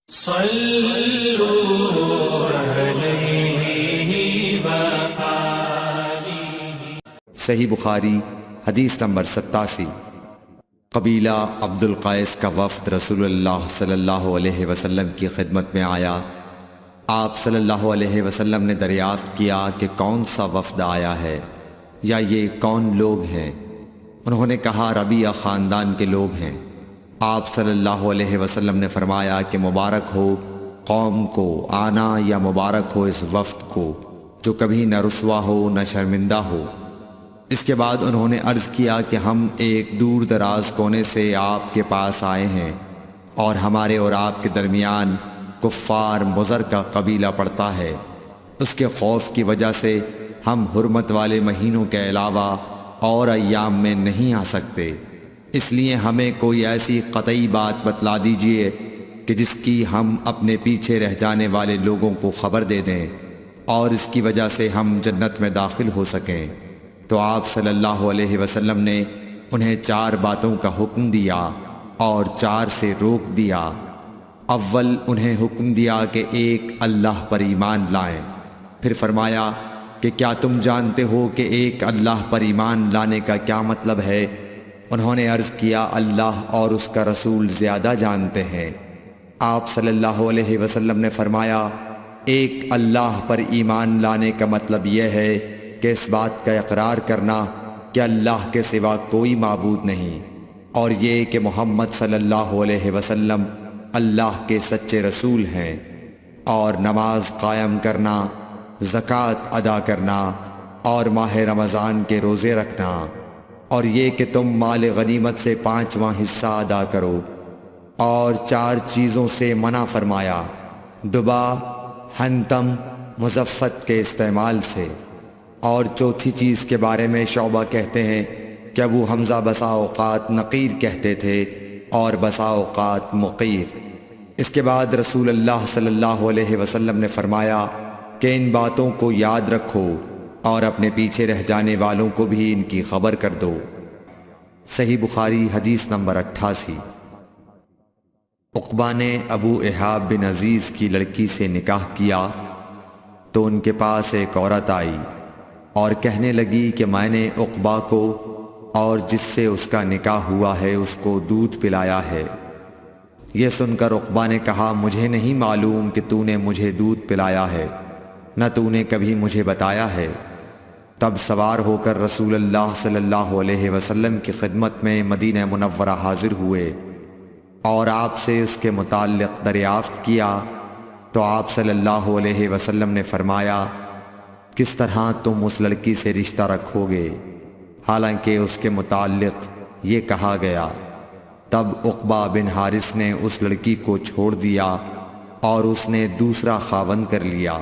صحیح بخاری حدیث نمبر 87۔ قبیلہ عبد القیس کا وفد رسول اللہ صلی اللہ علیہ وسلم کی خدمت میں آیا۔ آپ صلی اللہ علیہ وسلم نے دریافت کیا کہ کون سا وفد آیا ہے یا یہ کون لوگ ہیں؟ انہوں نے کہا ربیعہ خاندان کے لوگ ہیں۔ آپ صلی اللہ علیہ وسلم نے فرمایا کہ مبارک ہو قوم کو آنا یا مبارک ہو اس وفد کو جو کبھی نہ رسوا ہو نہ شرمندہ ہو۔ اس کے بعد انہوں نے عرض کیا کہ ہم ایک دور دراز کونے سے آپ کے پاس آئے ہیں اور ہمارے اور آپ کے درمیان کفار مضر کا قبیلہ پڑتا ہے۔ اس کے خوف کی وجہ سے ہم حرمت والے مہینوں کے علاوہ اور ایام میں نہیں آ سکتے، اس لیے ہمیں کوئی ایسی قطعی بات بتلا دیجئے کہ جس کی ہم اپنے پیچھے رہ جانے والے لوگوں کو خبر دے دیں اور اس کی وجہ سے ہم جنت میں داخل ہو سکیں۔ تو آپ صلی اللہ علیہ وسلم نے انہیں 4 باتوں کا حکم دیا اور 4 سے روک دیا۔ اول انہیں حکم دیا کہ ایک اللہ پر ایمان لائیں، پھر فرمایا کہ کیا تم جانتے ہو کہ ایک اللہ پر ایمان لانے کا کیا مطلب ہے؟ انہوں نے عرض کیا اللہ اور اس کا رسول زیادہ جانتے ہیں۔ آپ صلی اللہ علیہ وسلم نے فرمایا ایک اللہ پر ایمان لانے کا مطلب یہ ہے کہ اس بات کا اقرار کرنا کہ اللہ کے سوا کوئی معبود نہیں، اور یہ کہ محمد صلی اللہ علیہ وسلم اللہ کے سچے رسول ہیں، اور نماز قائم کرنا، زکوٰۃ ادا کرنا اور ماہ رمضان کے روزے رکھنا، اور یہ کہ تم مال غنیمت سے 5واں حصہ ادا کرو، اور 4 چیزوں سے منع فرمایا، دبا، حنتم، مزفت کے استعمال سے۔ اور چوتھی چیز کے بارے میں شعبہ کہتے ہیں کہ ابو حمزہ بسا اوقات نقیر کہتے تھے اور بسا اوقات مقیر۔ اس کے بعد رسول اللہ صلی اللہ علیہ وسلم نے فرمایا کہ ان باتوں کو یاد رکھو اور اپنے پیچھے رہ جانے والوں کو بھی ان کی خبر کر دو۔ صحیح بخاری حدیث نمبر 88۔ عقبہ نے ابو احاب بن عزیز کی لڑکی سے نکاح کیا تو ان کے پاس ایک عورت آئی اور کہنے لگی کہ میں نے عقبہ کو اور جس سے اس کا نکاح ہوا ہے اس کو دودھ پلایا ہے۔ یہ سن کر عقبہ نے کہا مجھے نہیں معلوم کہ تو نے مجھے دودھ پلایا ہے، نہ تو نے کبھی مجھے بتایا ہے۔ تب سوار ہو کر رسول اللہ صلی اللہ علیہ وسلم کی خدمت میں مدینہ منورہ حاضر ہوئے اور آپ سے اس کے متعلق دریافت کیا تو آپ صلی اللہ علیہ وسلم نے فرمایا کس طرح تم اس لڑکی سے رشتہ رکھو گے، حالانکہ اس کے متعلق یہ کہا گیا۔ تب عقبہ بن حارث نے اس لڑکی کو چھوڑ دیا اور اس نے دوسرا خاوند کر لیا۔